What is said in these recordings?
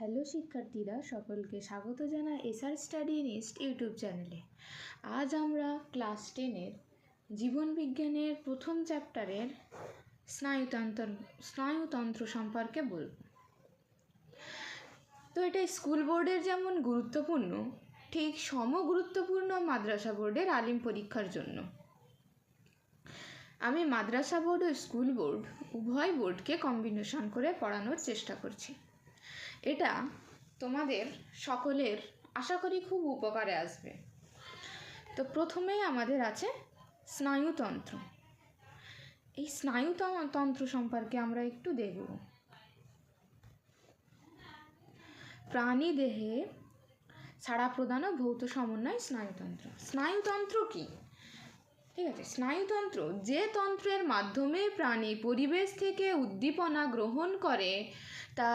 Hello শিক্ষার্থীরা, সকলকে স্বাগত জানাই এসআর স্টাডি নিস্ট ইউটিউব চ্যানেলে। আজ আমরা ক্লাস 10-এর জীবনবিজ্ঞানের প্রথম চ্যাপ্টারের স্নায়ুতন্ত্র সম্পর্কে বলব। তো এটা স্কুল বোর্ডের যেমন গুরুত্বপূর্ণ, ঠিক সমগুরুত্বপূর্ণ মাদ্রাসা বোর্ডের আলিম পরীক্ষার জন্য। আমি মাদ্রাসা বোর্ড ও স্কুল বোর্ড উভয় বোর্ডকে কম্বিনেশন করে পড়ানোর চেষ্টা করছি। এটা তোমাদের সকলের আশা করি খুব উপকারে আসবে। তো প্রথমেই আমাদের আছে স্নায়ুতন্ত্র। এই স্নায়ুতন্ত্র সম্পর্কে আমরা একটু দেখব। প্রাণী দেহে সাড়া প্রদান ও ভৌত সমন্বয় স্নায়ুতন্ত্র। স্নায়ুতন্ত্র কি? ঠিক আছে, স্নায়ুতন্ত্র যে তন্ত্রের মাধ্যমে প্রাণী পরিবেশ থেকে উদ্দীপনা গ্রহণ করে তা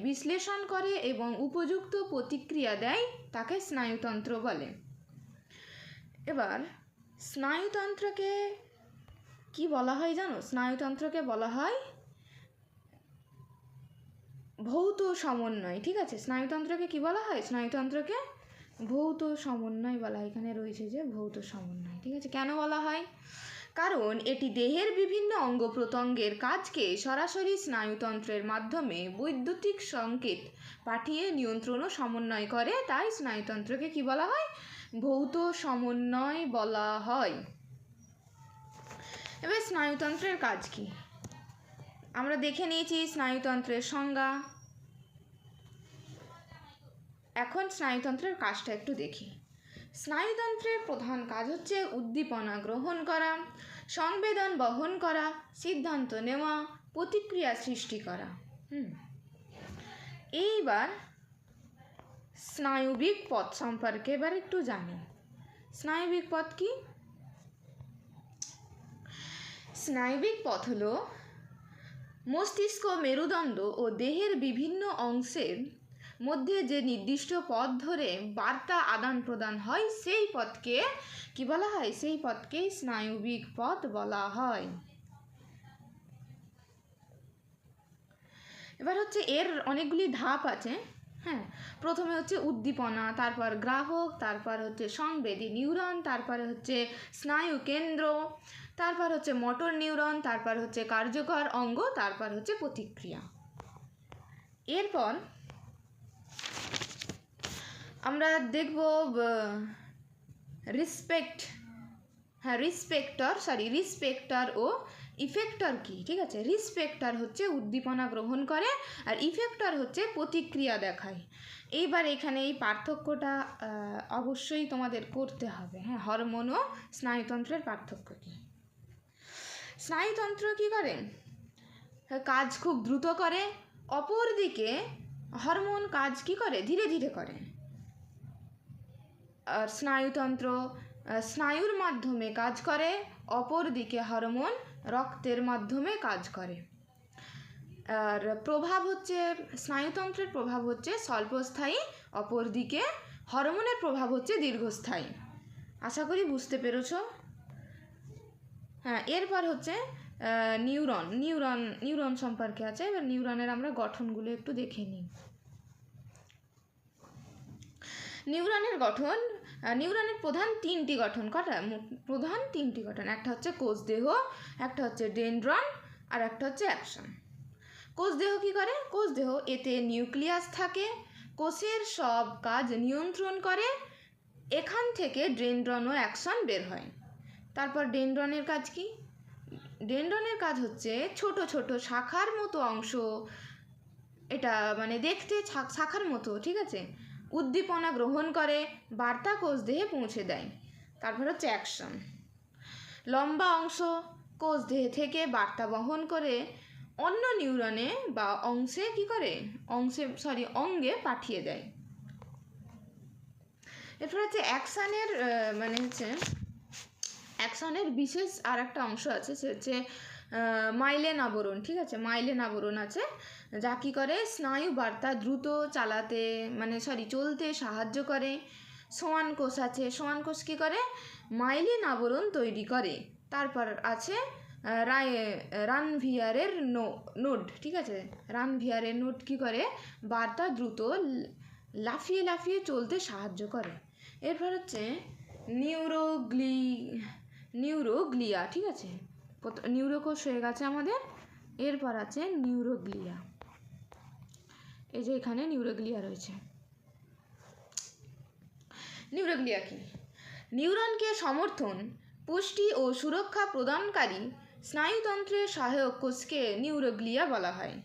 বিশ্লেষণ করে এবং উপযুক্ত প্রতিক্রিয়া দেয়, তাকে স্নায়ুতন্ত্র বলে। এবার স্নায়ুতন্ত্রকে কি বলা হয় জানো? স্নায়ুতন্ত্রকে বলা হয় ভৌত সমন্বয়। ঠিক আছে, স্নায়ুতন্ত্রকে কি বলা হয়? স্নায়ুতন্ত্রকে ভৌত সমন্বয় বলা হয়। এখানে রয়েছে যে ভৌত সমন্বয়। ঠিক আছে, কেন বলা হয়? কারণ এটি দেহের বিভিন্ন অঙ্গ প্রত্যঙ্গের কাজকে সরাসরি স্নায়ুতন্ত্রের মাধ্যমে বৈদ্যুতিক সংকেত পাঠিয়ে নিয়ন্ত্রণ ও সমন্বয় করে, তাই স্নায়ুতন্ত্রকে কি বলা হয়? ভৌত সমন্বয় বলা হয়। এবার স্নায়ুতন্ত্রের কাজ কি আমরা দেখে নিয়েছি। স্নায়ুতন্ত্রের সংজ্ঞা। এখন স্নায়ুতন্ত্রের কাজটা একটু দেখি। স্নায়ুতন্ত্রের প্রধান কাজ হচ্ছে উদ্দীপনা গ্রহণ করা, সংবেদন বহন করা, সিদ্ধান্ত নেওয়া, প্রতিক্রিয়া সৃষ্টি করা। এইবার স্নায়বিক পথ সম্পর্কে এবার একটু জানি। স্নায়বিক পথ কি? স্নায়বিক পথ হলো মস্তিষ্ক, মেরুদণ্ড ও দেহের বিভিন্ন অংশের মধ্যে যে নির্দিষ্ট পথ ধরে বার্তা আদান প্রদান হয়, সেই পথকে কি বলা হয়? সেই পথকে স্নায়বিক পথ বলা হয়। এবার হচ্ছে এর অনেকগুলি ধাপ আছে। হ্যাঁ, প্রথমে হচ্ছে উদ্দীপনা, তারপর গ্রাহক, তারপর হচ্ছে সংবেদী নিউরন, তারপরে হচ্ছে স্নায়ু কেন্দ্র, তারপর হচ্ছে মোটর নিউরন, তারপর হচ্ছে কার্যকর অঙ্গ, তারপর হচ্ছে প্রতিক্রিয়া। এরপর আমরা দেখব রিসপেক্টর ও ইফেক্টর কি। ঠিক আছে, রিসপেক্টর হচ্ছে উদ্দীপনা গ্রহণ করে আর ইফেক্টর হচ্ছে প্রতিক্রিয়া দেখায়। এইবার এখানে এই পার্থক্যটা অবশ্যই তোমাদের করতে হবে। হ্যাঁ, হরমোন ও স্নায়ুতন্ত্রের পার্থক্য কি? স্নায়ুতন্ত্র কি করে? কাজ খুব দ্রুত করে। অপরদিকে হরমোন কাজ কি করে? ধীরে ধীরে করে। আর স্নায়ুতন্ত্র স্নায়ুর মাধ্যমে কাজ করে, অপরদিকে হরমোন রক্তের মাধ্যমে কাজ করে। আর প্রভাব হচ্ছে স্নায়ুতন্ত্রের প্রভাব হচ্ছে স্বল্পস্থায়ী, অপরদিকে হরমোনের প্রভাব হচ্ছে দীর্ঘস্থায়ী। আশা করি বুঝতে পেরেছ। হ্যাঁ, এরপর হচ্ছে নিউরন সম্পর্কে আছে। এবার নিউরনের আমরা গঠনগুলো একটু দেখে নিই। নিউরনের গঠন, নিউরনের প্রধান তিনটি গঠন। প্রধান তিনটি গঠন। একটা হচ্ছে কোষদেহ, একটা হচ্ছে ডেনড্রন, আর একটা হচ্ছে অ্যাকশন। কোষদেহ কি করে? কোষদেহ, এতে নিউক্লিয়াস থাকে, কোষের সব কাজ নিয়ন্ত্রণ করে। এখান থেকে ডেনড্রন ও অ্যাকশন বের হয়। তারপর ডেনড্রনের কাজ কি? ডেনড্রনের কাজ হচ্ছে ছোট ছোট শাখার মতো অংশ, এটা মানে দেখতে শাখার মতো, ঠিক আছে, উদ্দীপনা গ্রহণ করে, বার্তা কোষ দেহে পৌঁছে দেয়। তারপর হচ্ছে অ্যাকশন, লম্বা অংশ কোষ দেহে থেকে বার্তা বহন করে অন্য নিউরনে বা অংশে কি করে? অঙ্গে পাঠিয়ে দেয়। এরপর হচ্ছে অ্যাকশনের অ্যাকশনের বিশেষ আর একটা অংশ আছে, সে হচ্ছে মাইলেন আবরণ। ঠিক আছে, মাইলেন আবরণ আছে, যা কি করে? স্নায়ু বার্তা দ্রুত চলতে সাহায্য করে। সোয়ান কোষ আছে, সোয়ান কোষ কি করে? মাইলিন আবরণ তৈরি করে। তারপর আছে রানভিয়ারের নোড, ঠিক আছে, রানভিয়ারের নোড কী করে, বার্তা দ্রুত লাফিয়ে লাফিয়ে চলতে সাহায্য করে। এরপর হচ্ছে নিউরোগ্লিয়া, ঠিক আছে, নিউরোকোষ হয়ে গেছে আমাদের। এরপর আছে নিউরোগ্লিয়া, এই যে এখানে নিউরোগ্লিয়া রয়েছে। নিউরোগ্লিয়া কি? নিউরনকে সমর্থন, পুষ্টি ও সুরক্ষা প্রদানকারী স্নায়ুতন্ত্রের সহায়ক কোষকে নিউরোগ্লিয়া বলা হয়।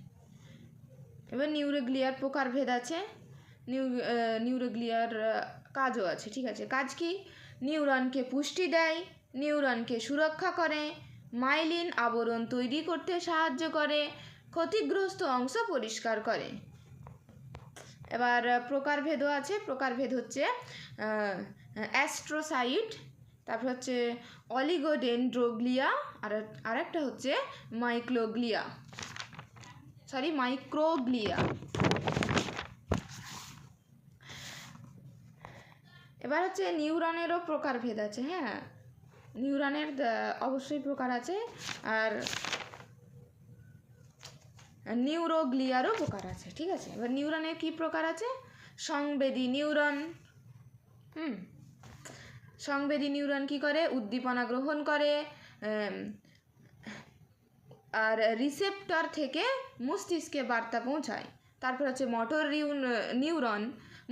এবার নিউরোগ্লিয়ার প্রকারভেদ আছে, নিউরোগ্লিয়ার কাজও আছে, ঠিক আছে। কাজ কি? নিউরনকে পুষ্টি দেয়, নিউরনকে সুরক্ষা করে, মাইলিন আবরণ তৈরি করতে সাহায্য করে, ক্ষতিগ্রস্ত অংশ পরিষ্কার করে। এবার প্রকারভেদও আছে, প্রকারভেদ হচ্ছে অ্যাস্ট্রোসাইট, তারপর হচ্ছে অলিগোডেন্ড্রোগ্লিয়া, আর একটা হচ্ছে মাইক্রোগ্লিয়া। এবার হচ্ছে নিউরনেরও প্রকারভেদ আছে, হ্যাঁ, নিউরনের অবশ্যই প্রকার আছে, আর নিউরোগ্লিয়ারও প্রকার আছে, ঠিক আছে। এবার নিউরনের কি প্রকার আছে? সংবেদী নিউরন, সংবেদী নিউরন কি করে? উদ্দীপনা গ্রহণ করে আর রিসেপ্টর থেকে মস্তিষ্কে বার্তা পৌঁছায়। তারপর হচ্ছে মোটর নিউরন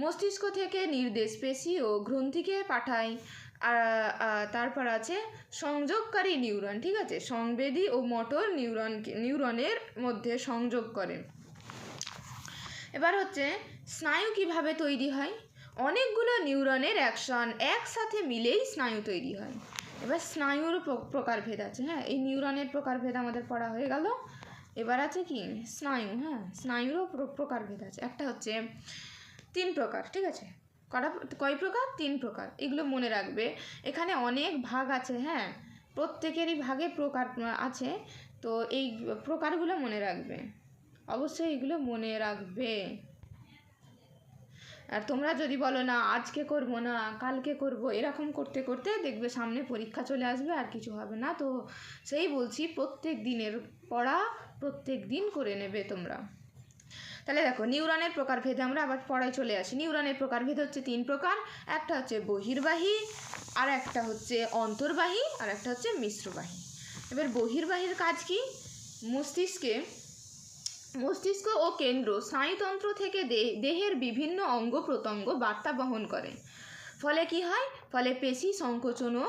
মস্তিষ্ক থেকে নির্দেশ পেশি ও গ্রন্থিকে পাঠায়। তারপর আছে সংযোগকারী নিউরন, ঠিক আছে, সংবেদী ও মোটর নিউরনের মধ্যে সংযোগ করে। এবার হচ্ছে স্নায়ু কিভাবে তৈরি হয়? অনেকগুলো নিউরনের অ্যাকশন একসাথে মিলেই স্নায়ু তৈরি হয়। এবার স্নায়ুর প্রকারভেদ আছে, হ্যাঁ, এই নিউরনের প্রকারভেদ আমাদের পড়া হয়ে গেল। এবার আছে কি স্নায়ু, হ্যাঁ, স্নায়ুরও প্রকারভেদ আছে। একটা হচ্ছে 3 প্রকার, ঠিক আছে। কয় প্রকার? 3 প্রকার। এগুলো মনে রাখবে, এখানে অনেক ভাগ আছে, হ্যাঁ, প্রত্যেকেরই ভাগে প্রকার আছে, তো এই প্রকারগুলো মনে রাখবে, অবশ্যই এগুলো মনে রাখবে। আর তোমরা যদি বলো না আজকে করবো না কালকে করবো, এরকম করতে করতে দেখবে সামনে পরীক্ষা চলে আসবে, আর কিছু হবে না। তো সেই বলছি, প্রত্যেক দিনের পড়া প্রত্যেক দিন করে নেবে তোমরা। তাহলে দেখো, নিউরনের প্রকারভেদে আমরা আবার পড়ায় চলে আসি। নিউরনের প্রকারভেদ হচ্ছে 3 প্রকার। একটা হচ্ছে বহির্বাহী, আর একটা হচ্ছে অন্তর্বাহী, আর একটা হচ্ছে মিশ্রবাহী। এবার বহির্বাহীর কাজ কি? মস্তিষ্ক ও কেন্দ্র স্নায়ুতন্ত্র থেকে দেহের বিভিন্ন অঙ্গ প্রত্যঙ্গ বার্তা বহন করে। ফলে কি হয়? ফলে পেশি সংকোচন ও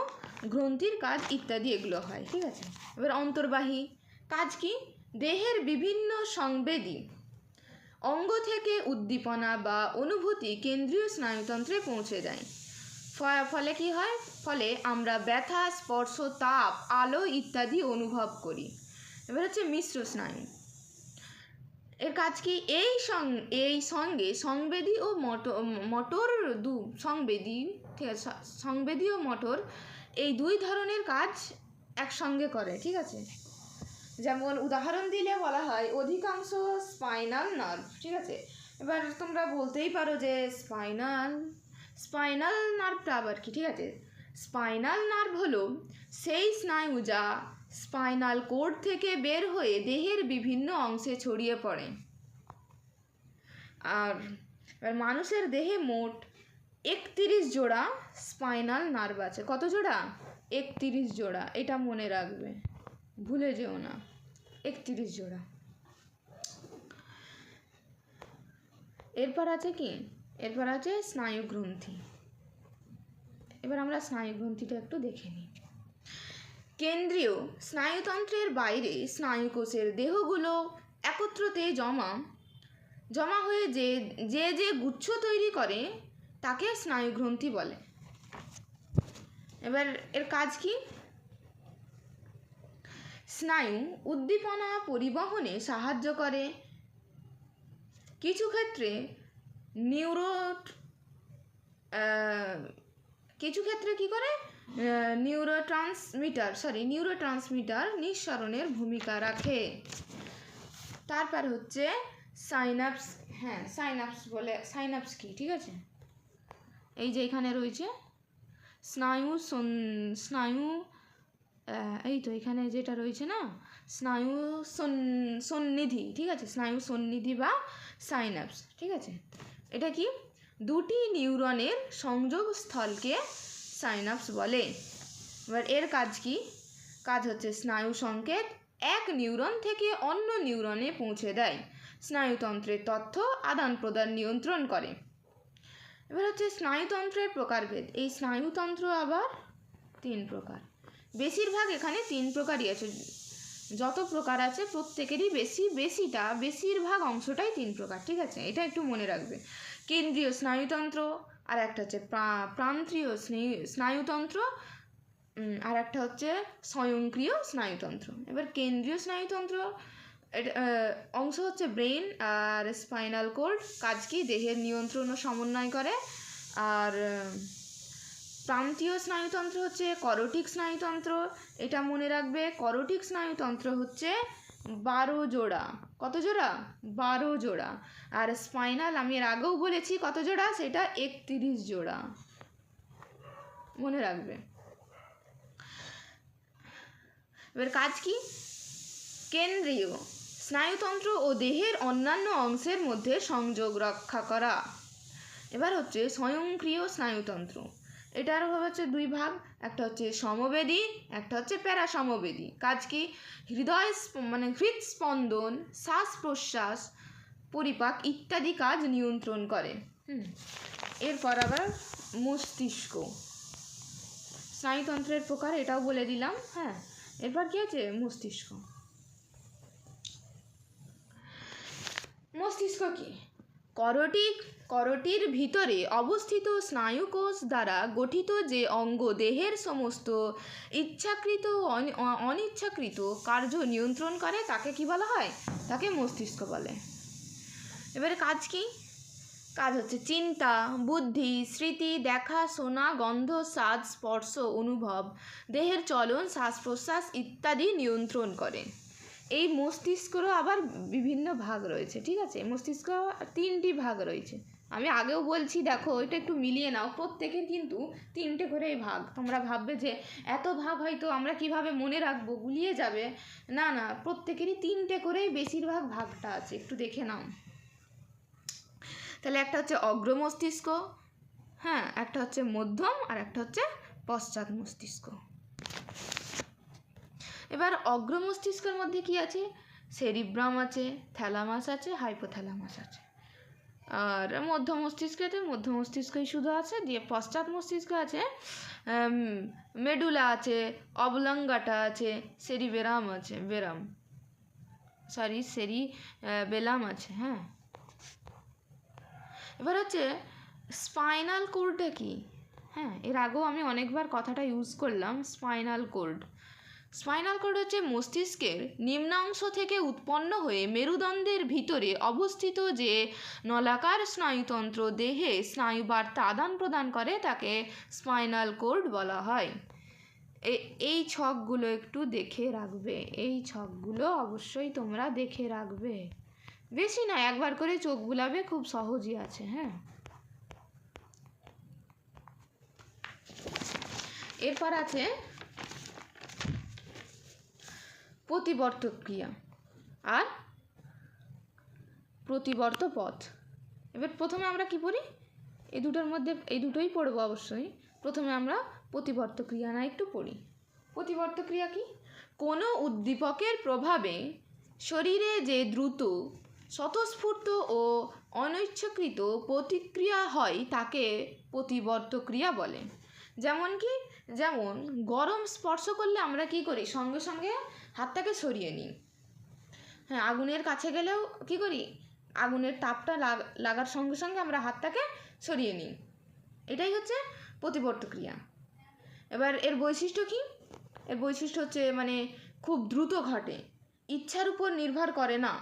গ্রন্থির কাজ ইত্যাদি এগুলো হয়, ঠিক আছে। এবার অন্তর্বাহী কাজ কি? দেহের বিভিন্ন সংবেদী অঙ্গ থেকে উদ্দীপনা বা অনুভূতি কেন্দ্রীয় স্নায়ুতন্ত্রে পৌঁছে দেয়। ফলে কি হয়? ফলে আমরা ব্যথা, স্পর্শ, তাপ, আলো ইত্যাদি অনুভব করি। এবার হচ্ছে মিশ্র স্নায়ু, এর কাজ কি? এই সঙ্গে সংবেদী ও মোটর সংবেদী, ঠিক আছে, সংবেদী ও মোটর এই 2 ধরনের কাজ একসঙ্গে করে, ঠিক আছে। যেমন উদাহরণ দিলে বলা হয় অধিকাংশ স্পাইনাল নার্ভ, ঠিক আছে। এবার তোমরা বলতেই পারো যে স্পাইনাল নার্ভটা আবার কি, ঠিক আছে। স্পাইনাল নার্ভ হলো সেই স্নায়ু যা স্পাইনাল কোর্ড থেকে বের হয়ে দেহের বিভিন্ন অংশে ছড়িয়ে পড়ে। আর মানুষের দেহে মোট 31 জোড়া স্পাইনাল নার্ভ আছে। কত জোড়া? 31 জোড়া, এটা মনে রাখবে, ভুলে যেও না, 31 জোড়া। এরপর আছে কি? এরপর আছে স্নায়ু গ্রন্থি। এবার আমরা স্নায়ু গ্রন্থিটা একটু দেখে নিই। কেন্দ্রীয় স্নায়ুতন্ত্রের বাইরে স্নায়ুকোষের দেহগুলো একত্রতে জমা হয়ে যে গুচ্ছ তৈরি করে তাকে স্নায়ুগ্রন্থি বলে। এবার এর কাজ কি? স্নায়ু উদ্দীপনা পরিবহনে সাহায্য করে। কিছু ক্ষেত্রে কি করে? নিউরোট্রান্সমিটার নিঃসরণের ভূমিকা রাখে। তারপর হচ্ছে সাইনাপস, হ্যাঁ, সাইনাপস কি, ঠিক আছে, এই যে এখানে রয়েছে স্নায়ু এই তো এখানে যেটা রয়েছে না, স্নায়ু সন্নিধি, ঠিক আছে, স্নায়ু সন্নিধি বা সাইন্যাপস, ঠিক আছে। এটা কি? দুটি নিউরনের সংযোগ স্থলকে সাইন্যাপস বলে। এবার এর কাজ কি? কাজ হচ্ছে স্নায়ু সংকেত এক নিউরন থেকে অন্য নিউরনে পৌঁছে দেয়, স্নায়ুতন্ত্রের তথ্য আদান প্রদান নিয়ন্ত্রণ করে। এবার হচ্ছে স্নায়ুতন্ত্রের প্রকারভেদ। এই স্নায়ুতন্ত্র আবার 3 প্রকার। বেশিরভাগ এখানে 3 প্রকারই আছে, যত প্রকার আছে প্রত্যেকেরই বেশিরভাগ অংশটাই 3 প্রকার, ঠিক আছে, এটা একটু মনে রাখবে। কেন্দ্রীয় স্নায়ুতন্ত্র, আর একটা হচ্ছে প্রান্তীয় স্নায়ুতন্ত্র, আর একটা হচ্ছে স্বয়ংক্রিয় স্নায়ুতন্ত্র। এবার কেন্দ্রীয় স্নায়ুতন্ত্র অংশ হচ্ছে ব্রেন আর স্পাইনাল কোর্ড, কাজ কি? দেহের নিয়ন্ত্রণ ও সমন্বয় করে। আর প্রান্তীয় স্নায়ুতন্ত্র হচ্ছে করোটিক স্নায়ুতন্ত্র, এটা মনে রাখবে। করোটিক স্নায়ুতন্ত্র হচ্ছে 12 জোড়া। কত জোড়া? 12 জোড়া। আর স্পাইনাল আমি এর আগেও বলেছি কত জোড়া, সেটা 31 জোড়া, মনে রাখবে। এবার কাজ কি? কেন্দ্রীয় স্নায়ুতন্ত্র ও দেহের অন্যান্য অংশের মধ্যে সংযোগ রক্ষা করা। এবার হচ্ছে স্বয়ংক্রিয় স্নায়ুতন্ত্র, এটার হচ্ছে 2 ভাগ, একটা হচ্ছে সমবেদী, একটা হচ্ছে প্যারাসমবেদী। কাজ কি? হৃদস্পন্দন, শ্বাস প্রশ্বাস, পরিপাক ইত্যাদি কাজ নিয়ন্ত্রণ করে। এরপর আবার মস্তিষ্ক স্নায়ুতন্ত্রের প্রকার, এটাও বলে দিলাম। হ্যাঁ, এরপর কি আছে? মস্তিষ্ক। মস্তিষ্ক কি? করোটির ভিতরে অবস্থিত স্নায়ুকোষ দ্বারা গঠিত যে অঙ্গ দেহের সমস্ত ইচ্ছাকৃত অনিচ্ছাকৃত কার্য নিয়ন্ত্রণ করে তাকে কি বলা হয়? তাকে মস্তিষ্ক বলে। এবারে কাজ কি? কাজ হচ্ছে চিন্তা, বুদ্ধি, স্মৃতি, দেখা, শোনা, গন্ধ, স্বাদ, স্পর্শ, অনুভব, দেহের চলন, শ্বাস প্রশ্বাস ইত্যাদি নিয়ন্ত্রণ করে। এই মস্তিষ্কেরও আবার বিভিন্ন ভাগ রয়েছে, ঠিক আছে। মস্তিষ্ক 3টি ভাগ রয়েছে, আমি আগেও বলছি, দেখো এটা একটু মিলিয়ে নাও। প্রত্যেকের কিন্তু 3টে করেই ভাগ। তোমরা ভাববে যে এত ভাগ হয়তো আমরা কিভাবে মনে রাখবো, গুলিয়ে যাবে। না না, প্রত্যেকেরই 3টে করেই বেশিরভাগ ভাগটা আছে, একটু দেখে নাও। তাহলে একটা হচ্ছে অগ্র মস্তিষ্ক, হ্যাঁ, একটা হচ্ছে মধ্যম, আর একটা হচ্ছে পশ্চাৎ মস্তিষ্ক। এবার অগ্র মস্তিষ্কের মধ্যে কি আছে? সেরিব্রাম আছে, থ্যালামাস আছে, হাইপোথ্যালামাস আছে। আর মধ্য মস্তিষ্কই শুধু আছে। দিয়ে পশ্চাৎ মস্তিষ্ক আছে, মেডুলা আছে, অবলঙ্গাটা আছে, সেরিবেলাম আছে। হ্যাঁ, এবার হচ্ছে স্পাইনাল কোর্ডটা কি? হ্যাঁ, এর আগেও আমি অনেকবার কথাটা ইউজ করলাম, স্পাইনাল কোর্ড হচ্ছে মস্তিষ্কের নিম্নাংশ থেকে উৎপন্ন হয়ে মেরুদণ্ডের ভিতরে অবস্থিত যে নলাকার স্নায়ুতন্ত্র দেহে স্নায়ু বার্তা আদান প্রদান করে তাকে স্পাইনাল কোর্ড বলা হয়। এই ছকগুলো একটু দেখে রাখবে, এই ছকগুলো অবশ্যই তোমরা দেখে রাখবে। বেশি না, একবার করে চোখ বুলাবে, খুব সহজই আছে। হ্যাঁ, এরপর আছে প্রতিবর্ত ক্রিয়া আর প্রতিবর্ত পথ। এবার প্রথমে আমরা কি পড়ি? এই দুটোর মধ্যে এই দুটোই পড়বো অবশ্যই। প্রথমে আমরা প্রতিবর্ত ক্রিয়া না একটু পড়ি। প্রতিবর্ত ক্রিয়া কি? কোনো উদ্দীপকের প্রভাবে শরীরে যে দ্রুত, স্বতঃস্ফূর্ত ও অনিচ্ছাকৃত প্রতিক্রিয়া হয় তাকে প্রতিবর্ত ক্রিয়া বলে। যেমন গরম স্পর্শ করলে আমরা কি করি? সঙ্গে সঙ্গে হাতটাকে সরিয়ে নিই। হ্যাঁ, আগুনের কাছে গেলেও কি করি? আগুনের তাপটা লাগার সঙ্গে সঙ্গে আমরা হাতটাকে সরিয়ে নিই। এটাই হচ্ছে প্রতিবর্ত ক্রিয়া। এবার এর বৈশিষ্ট্য কি? এর বৈশিষ্ট্য হচ্ছে মানে খুব দ্রুত ঘটে, ইচ্ছার উপর নির্ভর করে না,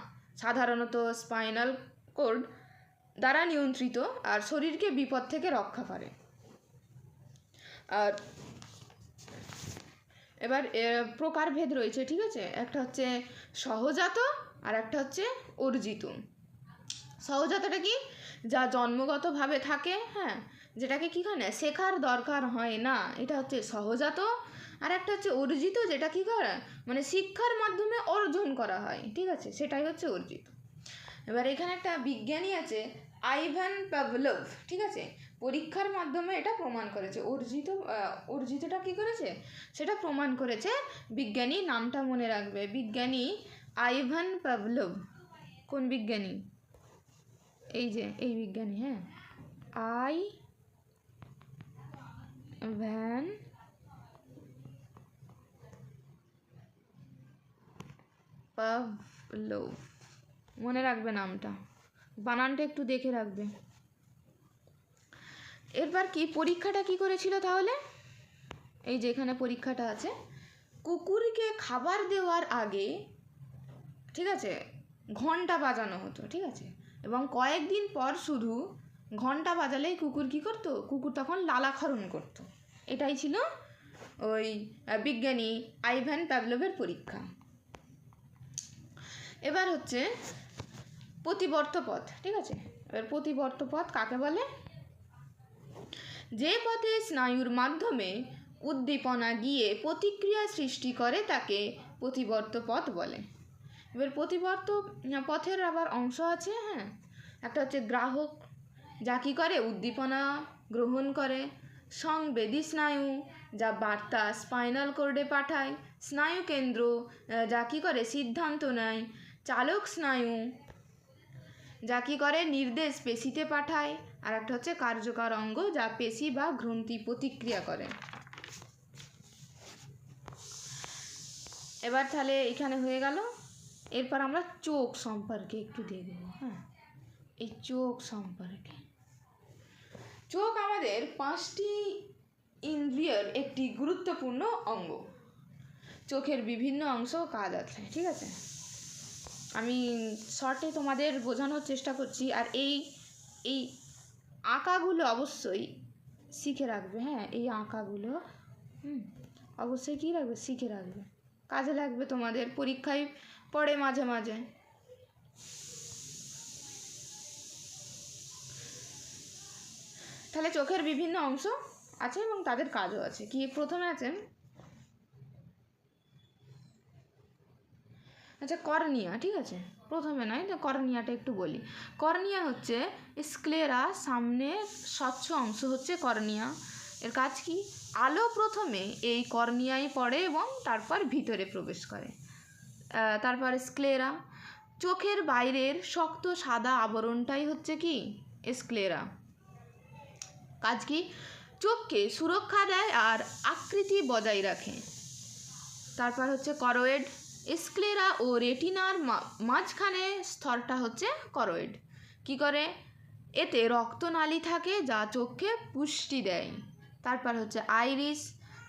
সাধারণত স্পাইনাল কোর্ড দ্বারা নিয়ন্ত্রিত, আর শরীরকে বিপদ থেকে রক্ষা করে। আর এবার প্রকারভেদ রয়েছে, ঠিক আছে। একটা হচ্ছে সহজাত, আর একটা হচ্ছে অর্জিত। সহজাতটা কি? যা জন্মগতভাবে থাকে, হ্যাঁ, যেটাকে কি শেখার দরকার হয় না, এটা হচ্ছে সহজাত। আর একটা হচ্ছে অর্জিত, যেটা কী করে মানে শিক্ষার মাধ্যমে অর্জন করা হয়, ঠিক আছে, সেটাই হচ্ছে অর্জিত। এবার এখানে একটা বিজ্ঞানী আছে আইভান পাভলভ, ঠিক আছে, পরীক্ষার মাধ্যমে এটা প্রমাণ করেছে। অর্জিতটা কী করেছে সেটা প্রমাণ করেছে বিজ্ঞানী, নামটা মনে রাখবে, বিজ্ঞানী আইভান পাভলভ। কোন বিজ্ঞানী? এই যে এই বিজ্ঞানী, হ্যাঁ, আইভান পাভলভ, মনে রাখবে নামটা, বানানটা একটু দেখে রাখবে। এরপর কি পরীক্ষাটা কি করেছিল তাহলে? এই যে এখানে পরীক্ষাটা আছে, কুকুরকে খাবার দেওয়ার আগে, ঠিক আছে, ঘন্টা বাজানো হতো, ঠিক আছে, এবং কয়েকদিন পর শুধু ঘন্টা বাজালেই কুকুর কী করতো, কুকুর তখন লালাক্ষরণ করতো। এটাই ছিল ওই বিজ্ঞানী আইভান পাভলভের পরীক্ষা। এবার হচ্ছে প্রতিবর্ত পথ, ঠিক আছে। এবার প্রতিবর্ত পথ কাকে বলে? যে পথে স্নায়ুর মাধ্যমে উদ্দীপনা গিয়ে প্রতিক্রিয়া সৃষ্টি করে তাকে প্রতিবর্ত পথ বলে। এবার প্রতিবর্ত পথের আবার অংশ আছে, হ্যাঁ, একটা হচ্ছে গ্রাহক, যা কী করে উদ্দীপনা গ্রহণ করে, সংবেদী স্নায়ু, যা বার্তা স্পাইনাল কর্ডে পাঠায়, স্নায়ু কেন্দ্র, যা কী করে সিদ্ধান্ত নেয়, চালক স্নায়ু, যা কী করে নির্দেশ পেশিতে পাঠায়, আর একটা হচ্ছে কার্যকর অঙ্গ, যা পেশি বা গ্রন্থি প্রতিক্রিয়া করে। এবার তাহলে এখানে হয়ে গেল। এরপর আমরা চোখ সম্পর্কে একটু দেখব, হ্যাঁ, এই চোখ সম্পর্কে। চোখ আমাদের 5টি ইন্দ্রিয়ের একটি গুরুত্বপূর্ণ অঙ্গ। চোখের বিভিন্ন অংশ কাজ আছে, ঠিক আছে, আমি শর্টে তোমাদের বোঝানোর চেষ্টা করছি। আর এই আঁকাগুলো অবশ্যই শিখে রাখবে, হ্যাঁ, এই আঁকাগুলো অবশ্যই কী রাখবে, শিখে রাখবে, কাজে লাগবে তোমাদের, পরীক্ষায় পড়ে মাঝে মাঝে। তাহলে চোখের বিভিন্ন অংশ আছে এবং তাদের কাজও আছে। কি প্রথমে আছে, আচ্ছা, কর্নিয়া, ঠিক আছে, প্রথমে নয়, কর্নিয়াটা একটু বলি। কর্নিয়া হচ্ছে স্ক্লেরা, সামনে স্বচ্ছ অংশ হচ্ছে কর্নিয়া। এর কাজ কি? আলো প্রথমে এই কর্নিয়ায় পড়ে এবং তারপর ভিতরে প্রবেশ করে। তারপর স্ক্লেরা, চোখের বাইরের শক্ত সাদা আবরণটাই হচ্ছে কি স্ক্লেরা। কাজ কি? চোখকে সুরক্ষা দেয় আর আকৃতি বজায় রাখে। তারপর হচ্ছে করয়েড, স্ক্লেরা ও রেটিনার মাঝখানে স্তরটা হচ্ছে করয়েড। কি করে? এতে রক্তনালী থাকে যা চোখকে পুষ্টি দেয়। তারপর হচ্ছে আইরিস,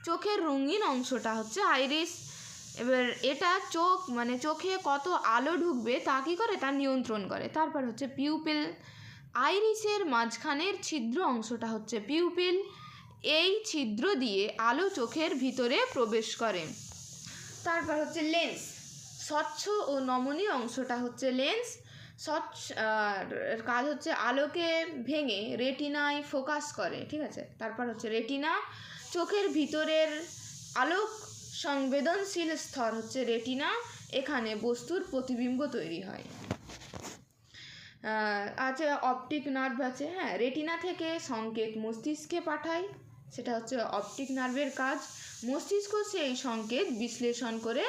চোখের রঙিন অংশটা হচ্ছে আইরিস। এবার এটা চোখ মানে চোখে কত আলো ঢুকবে তা কী করে, তা নিয়ন্ত্রণ করে। তারপর হচ্ছে পিউপিল, আইরিসের মাঝখানের ছিদ্র অংশটা হচ্ছে পিউপিল, এই ছিদ্র দিয়ে আলো চোখের ভিতরে প্রবেশ করে। তারপর হচ্ছে লেন্স, স্বচ্ছ ও নমনীয় অংশটা হচ্ছে লেন্স, কাজ হচ্ছে আলোকে ভেঙে রেটিনায় ফোকাস করে, ঠিক আছে। তারপর হচ্ছে রেটিনা, চোখের ভিতরের আলোক সংবেদনশীল স্তর হচ্ছে রেটিনা, এখানে বস্তুর প্রতিবিম্ব তৈরি হয়। আছে অপটিক নার্ভ আছে, হ্যাঁ, রেটিনা থেকে সংকেত মস্তিষ্কে পাঠায়, সেটা হচ্ছে অপটিক নার্ভের কাজ। মস্তিষ্ক সেই সংকেত বিশ্লেষণ করে,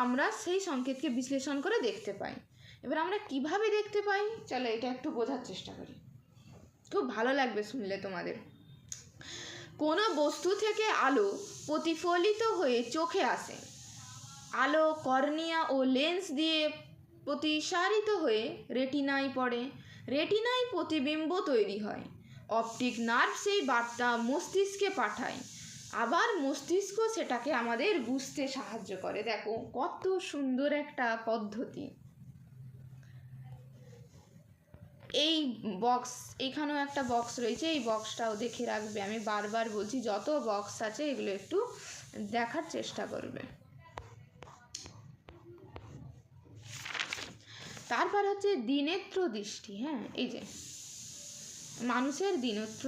আমরা সেই সংকেতকে বিশ্লেষণ করে দেখতে পাই। এবার আমরা কিভাবে দেখতে পাই, চলো এটা একটু বোঝার চেষ্টা করি, খুব ভালো লাগবে শুনলে তোমাদের। কোনো বস্তু থেকে আলো প্রতিফলিত হয়ে চোখে আসে, আলো কর্নিয়া ও লেন্স দিয়ে প্রতিসারিত হয়ে রেটিনায় পড়ে, রেটিনায় প্রতিবিম্ব তৈরি হয়, অপটিক নার্ভ সেই বার্তা মস্তিষ্কে পাঠায়, আবার মস্তিষ্ক সেটাকে আমাদের বুঝতে সাহায্য করে। দেখো কত সুন্দর একটা পদ্ধতি। এই বক্স, এখানেও একটা বক্স রয়েছে, এই বক্সটাও দেখে রাখবে, আমি বারবার বলছি যত বক্স আছে এগুলো একটু দেখার চেষ্টা করবে। তারপর হচ্ছে দ্বিনেত্র দৃষ্টি, হ্যাঁ, এই যে মানুষের দ্বিনেত্র,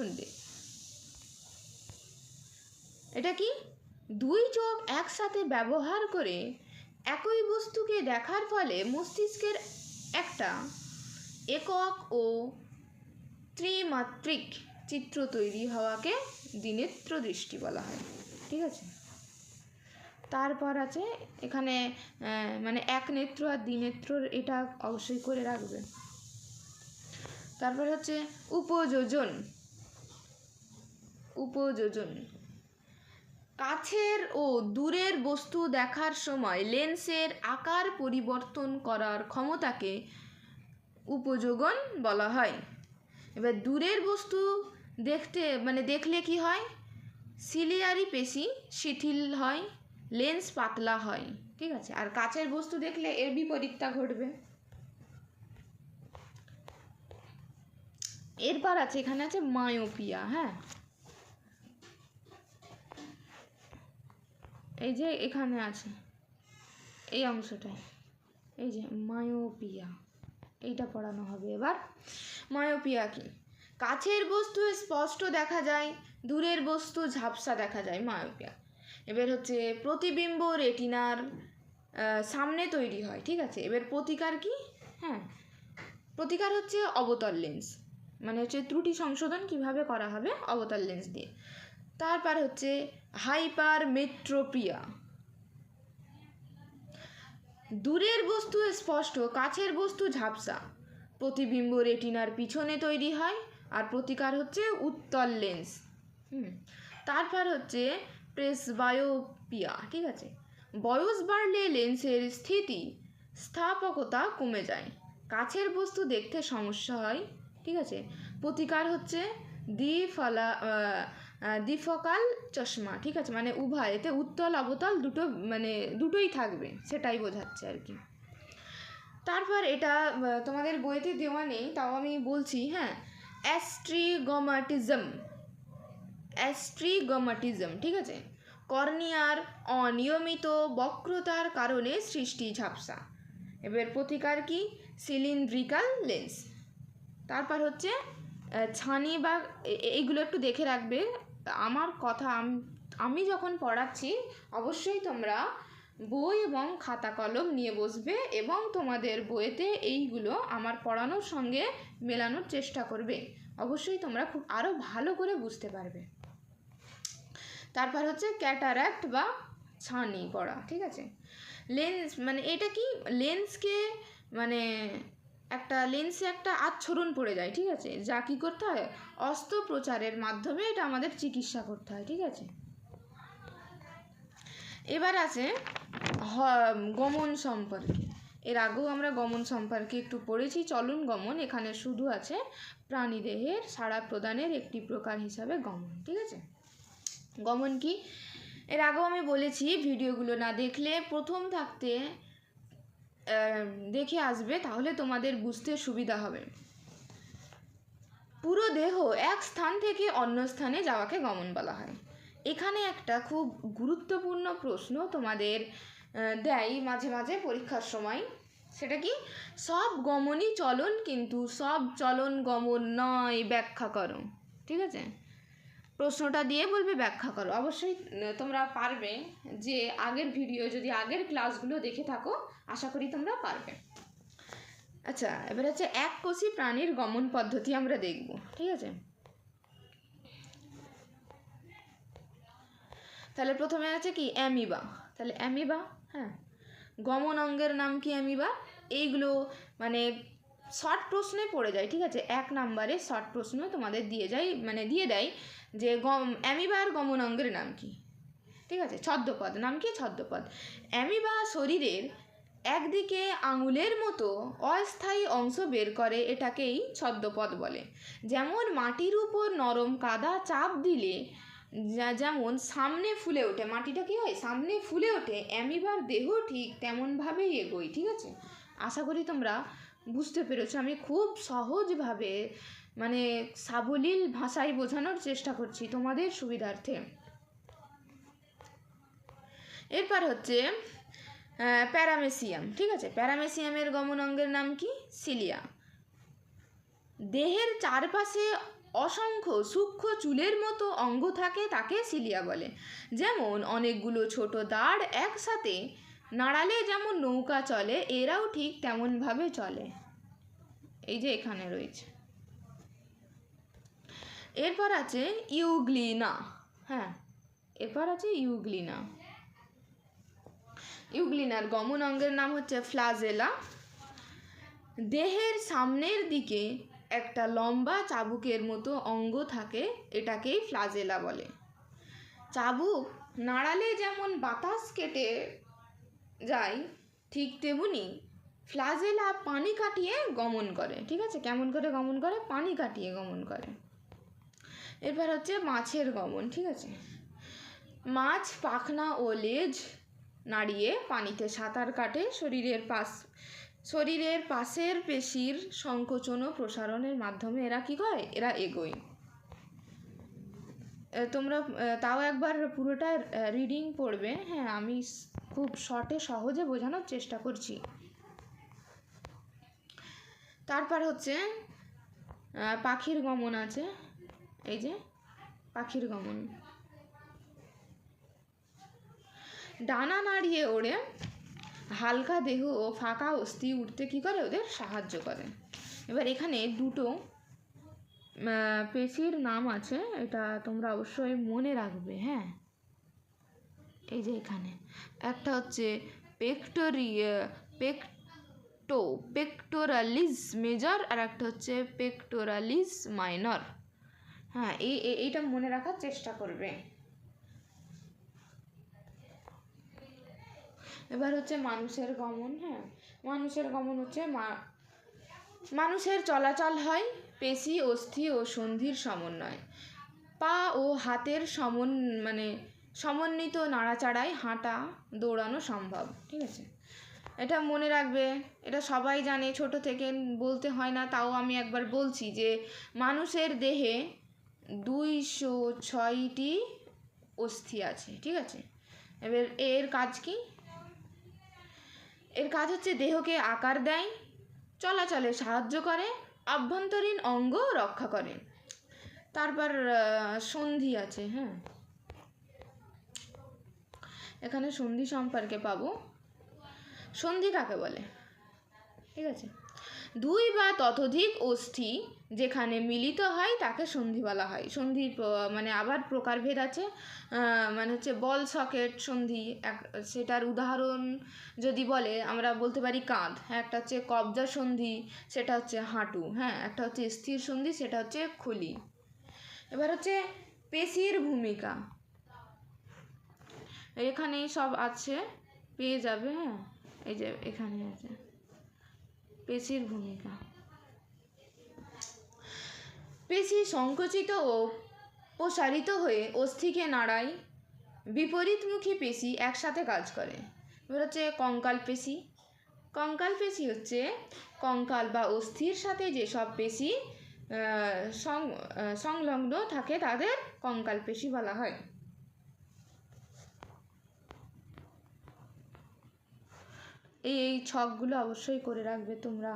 এটা কি দুই চোখ একসাথে ব্যবহার করে একই বস্তুকে দেখার ফলে মস্তিষ্কের একটা একক ও ত্রিমাত্রিক চিত্র তৈরি হওয়াকে দ্বিনেত্র দৃষ্টি বলা হয়। ঠিক আছে, তারপর আছে এখানে মানে এক নেত্র আর দ্বিনেত্র, এটা অবশ্যই করে রাখবে। তারপর হচ্ছে উপযোজন। উপযোজন কাছের ও দূরের বস্তু দেখার সময় লেন্সের আকার পরিবর্তন করার ক্ষমতাকে উপযোগন বলা হয়। এবার দূরের বস্তু দেখলে কি হয়, সিলিয়ারি পেশি শিথিল হয়, লেন্স পাতলা হয়। ঠিক আছে, আর কাছের বস্তু দেখলে এর বিপরীতটা ঘটবে। এরপর আছে এখানে আছে মায়োপিয়া। হ্যাঁ, এই যে এখানে আছে এই অংশটায়, এই যে মায়োপিয়া, এইটা পড়ানো হবে এবার। মায়োপিয়া কি? কাছের বস্তু স্পষ্ট দেখা যায়, দূরের বস্তু ঝাপসা দেখা যায়, মায়োপিয়া। এবার হচ্ছে প্রতিবিম্ব রেটিনার সামনে তৈরি হয়। ঠিক আছে, এবার প্রতিকার কি? হ্যাঁ, প্রতিকার হচ্ছে অবতল লেন্স, মানে হচ্ছে ত্রুটি সংশোধন কিভাবে করা হবে, অবতল লেন্স দিয়ে। তারপর হচ্ছে হাইপারমেট্রোপিয়া। দূরের বস্তু স্পষ্ট, কাছের বস্তু ঝাপসা, প্রতিবিম্ব রেটিনার পিছনে তৈরি হয়, আর প্রতিকার হচ্ছে উত্তল লেন্স। তারপর হচ্ছে প্রেসবায়োপিয়া। ঠিক আছে, বয়স বাড়লে লেন্সের স্থাপকতা কমে যায়, কাছের বস্তু দেখতে সমস্যা হয়। ঠিক আছে, প্রতিকার হচ্ছে দ্বিফকাল চশমা। ঠিক আছে, মানে উভয়, এতে উত্তল অবতল দুটোই থাকবে, সেটাই বোঝাচ্ছে আর কি। তারপর এটা তোমাদের বইতে দেওয়া নেই, তাও আমি বলছি। হ্যাঁ, অ্যাস্ট্রিগমাটিজম। ঠিক আছে, কর্নিয়ার অনিয়মিত বক্রতার কারণে সৃষ্টি ঝাপসা। এবার প্রতিকার কি? Cylindrical lens. তারপর হচ্ছে ছানি বা এইগুলো একটু দেখে রাখবে। আমার কথা আমি যখন পড়াচ্ছি অবশ্যই তোমরা বই এবং খাতা কলম নিয়ে বসবে এবং তোমাদের বইতে এইগুলো আমার পড়ানোর সঙ্গে মেলানোর চেষ্টা করবে। অবশ্যই তোমরা খুব আরও ভালো করে বুঝতে পারবে। তারপর হচ্ছে ক্যাটারাক্ট বা ছানি পড়া। ঠিক আছে, লেন্স মানে এটা কি? লেন্সকে মানে লেন্সে একটা আচ্ছরণ পড়ে যায়। ঠিক আছে, যা কী করতে হয়, অস্ত্রোপচারের মাধ্যমে এটা আমাদের চিকিৎসা করতে হয়। ঠিক আছে, এবার আছে গমন সম্পর্কে। এর আগেও আমরা গমন সম্পর্কে একটু পড়েছি, চলন গমন। এখানে শুধু আছে প্রাণীদেহের সাড়া প্রদানের একটি প্রকার হিসাবে গমন। ঠিক আছে, গমন কি? এর আগেও আমি বলেছি, ভিডিওগুলো না দেখলে প্রথম থাকতে দেখে আসবে, তাহলে তোমাদের বুঝতে সুবিধা হবে। পুরো দেহ এক স্থান থেকে অন্য স্থানে যাওয়াকে গমন বলা হয়। এখানে একটা খুব গুরুত্বপূর্ণ প্রশ্ন তোমাদের দেয় মাঝে মাঝে পরীক্ষার সময়। সেটা কি? সব গমনই চলন, কিন্তু সব চলন গমন নয়, ব্যাখ্যা করো। ঠিক আছে, প্রশ্নটা দিয়ে বলবে ব্যাখ্যা করো। অবশ্যই তোমরা পারবে, যে আগের ভিডিও যদি আগের ক্লাসগুলো দেখে থাকো আশা করি তোমরা পারবে। আচ্ছা, এবার হচ্ছে এককোষী প্রাণীর গমন পদ্ধতি আমরা দেখব। ঠিক আছে, তাহলে প্রথমে আছে কি? অ্যামিবা। তাহলে অ্যামিবা, হ্যাঁ, গমন অঙ্গের নাম কি? অ্যামিবা। এইগুলো মানে শর্ট প্রশ্নে পড়ে যায়। ঠিক আছে, 1 নম্বরে শর্ট প্রশ্ন তোমাদের দিয়ে দেয় যে অ্যামিবার গমন অঙ্গের নাম কি। ঠিক আছে, ছদ্মপদ নাম কি? ছদ্মপদ। অ্যামিবা শরীরের একদিকে আঙুলের মতো অস্থায়ী অংশ বের করে, এটাকেই ছদ্মপদ বলে। যেমন মাটির উপর নরম কাদা চাপ দিলে যেমন সামনে ফুলে ওঠে, মাটিটা কি হয়? সামনে ফুলে ওঠে, অ্যামিবার দেহ ঠিক তেমনভাবেই এগোয়। ঠিক আছে, আশা করি তোমরা বুঝতে পেরেছো। আমি খুব সহজভাবে মানে সাবলীল ভাষায় বোঝানোর চেষ্টা করছি তোমাদের সুবিধার্থে। এরপর হচ্ছে প্যারামেসিয়াম। ঠিক আছে, প্যারামেসিয়ামের গমন অঙ্গের নাম কি? সিলিয়া। দেহের চারপাশে অসংখ্য সূক্ষ্ম চুলের মতো অঙ্গ থাকে তাকে সিলিয়া বলে। যেমন অনেকগুলো ছোট দাঁড় একসাথে নাড়ালে যেমন নৌকা চলে, এরাও ঠিক তেমনভাবে চলে। এই যে এখানে রয়েছে। এরপর আছে ইউগ্লিনা। হ্যাঁ, এরপর আছে ইউগ্লিনা। ইউগ্লিনার গমন অঙ্গের নাম হচ্ছে ফ্লাজেলা। দেহের সামনের দিকে একটা লম্বা চাবুকের মতো অঙ্গ থাকে, এটাকেই ফ্লাজেলা বলে। চাবুক নাড়ালে যেমন বাতাস কেটে যায়, ঠিক তেমনি ফ্লাজেলা পানি কাটিয়ে গমন করে। ঠিক আছে, কেমন করে গমন করে? পানি কাটিয়ে গমন করে। এরপর হচ্ছে মাছের গমন। ঠিক আছে, মাছ পাখনা ও লেজ নাড়িয়ে পানিতে সাঁতার কাটে। শরীরের পাশের পেশির সংকোচন ও প্রসারণের মাধ্যমে এরা কি করে? এরা এগোয়। তোমরা তাও একবার পুরোটা রিডিং পড়বে। হ্যাঁ, আমি খুব শর্টে সহজে বোঝানোর চেষ্টা করছি। তারপর হচ্ছে পাখির গমন আছে। এই যে পাখির গমন, ডানা নাড়িয়ে ওড়ে হালকা দেহ ও ফাঁকা অস্থি উঠতে কি করে? ওদের সাহায্য করে। এবার এখানে দুটো পেশির নাম আছে, এটা তোমরা অবশ্যই মনে রাখবে। হ্যাঁ, এই যে এখানে একটা হচ্ছে পেক্টোরালিস মেজর আর একটা হচ্ছে পেক্টোরালিস মাইনর। হ্যাঁ, এইটা মনে রাখার চেষ্টা করবে। এবার হচ্ছে মানুষের গমন। হ্যাঁ, মানুষের গমন হচ্ছে মানুষের চলাচল হয় পেশি, অস্থি ও সন্ধির সমন্বয়। পা ও হাতের সমন্বিত নাড়াচাড়ায় হাঁটা, দৌড়ানো সম্ভব। ঠিক আছে, এটা মনে রাখবে। এটা সবাই জানে, ছোট থেকে বলতে হয় না, তাও আমি একবার বলছি যে মানুষের দেহে 206টি অস্থি আছে। ঠিক আছে, এবার এর কাজ কি? এর কাজ হচ্ছে দেহকে আকার দেয়, চলাচলে সাহায্য করে, আভ্যন্তরীণ অঙ্গ রক্ষা করে। তারপর সন্ধি আছে। হ্যাঁ, এখানে সন্ধি সম্পর্কে পাবো। সন্ধি কাকে বলে? ঠিক আছে, দুই বা ততোধিক অস্থি যেখানে মিলিত হয় তাকে সন্ধি বলা হয়। সন্ধির আবার প্রকারভেদ আছে। হচ্ছে বল সকেট সন্ধি, সেটার উদাহরণ যদি বলে আমরা বলতে পারি কাঁধ। হ্যাঁ, একটা হচ্ছে কবজা সন্ধি, সেটা হচ্ছে হাঁটু। হ্যাঁ, একটা হচ্ছে স্থির সন্ধি, সেটা হচ্ছে খুলি। এবার হচ্ছে পেশির ভূমিকা। এখানেই সব আছে, পেয়ে যাবে। হ্যাঁ, এই যে এখানে আছে পেশির ভূমিকা। পেশি সংকুচিত ও প্রসারিত হয়ে অস্থিকে নাড়ায়। বিপরীতমুখী পেশি একসাথে কাজ করে। এবার হচ্ছে কঙ্কাল পেশি। কঙ্কাল পেশি হচ্ছে কঙ্কাল বা অস্থির সাথে যেসব পেশি সংলগ্ন থাকে তাদের কঙ্কাল পেশি বলা হয়। এই ছকগুলো অবশ্যই করে রাখবে তোমরা।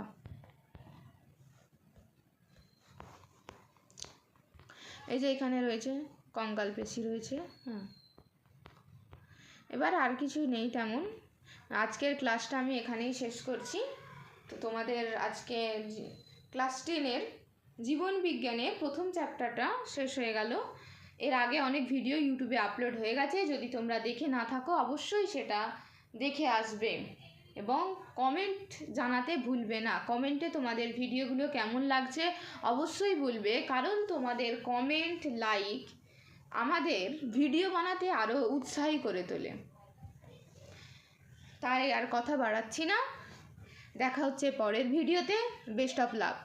এই যে এখানে রয়েছে কঙ্কাল পেশি রয়েছে। হ্যাঁ, এবার আর কিছুই নেই তেমন। আজকের ক্লাসটা আমি এখানেই শেষ করছি। তো তোমাদের আজকে ক্লাস 10-এর জীবন বিজ্ঞানের প্রথম চ্যাপ্টারটা শেষ হয়ে গেল। এর আগে অনেক ভিডিও ইউটিউবে আপলোড হয়ে গেছে, যদি তোমরা দেখে না থাকো অবশ্যই সেটা দেখে আসবে এবং কমেন্ট জানাতে ভুলবে না। কমেন্টে তোমাদের ভিডিওগুলো কেমন লাগছে অবশ্যই বলবে, কারণ তোমাদের কমেন্ট, লাইক আমাদের ভিডিও বানাতে আরও উৎসাহী করে তোলে। তাই আর কথা বাড়াচ্ছি না, দেখা হচ্ছে পরের ভিডিওতে। Best of luck.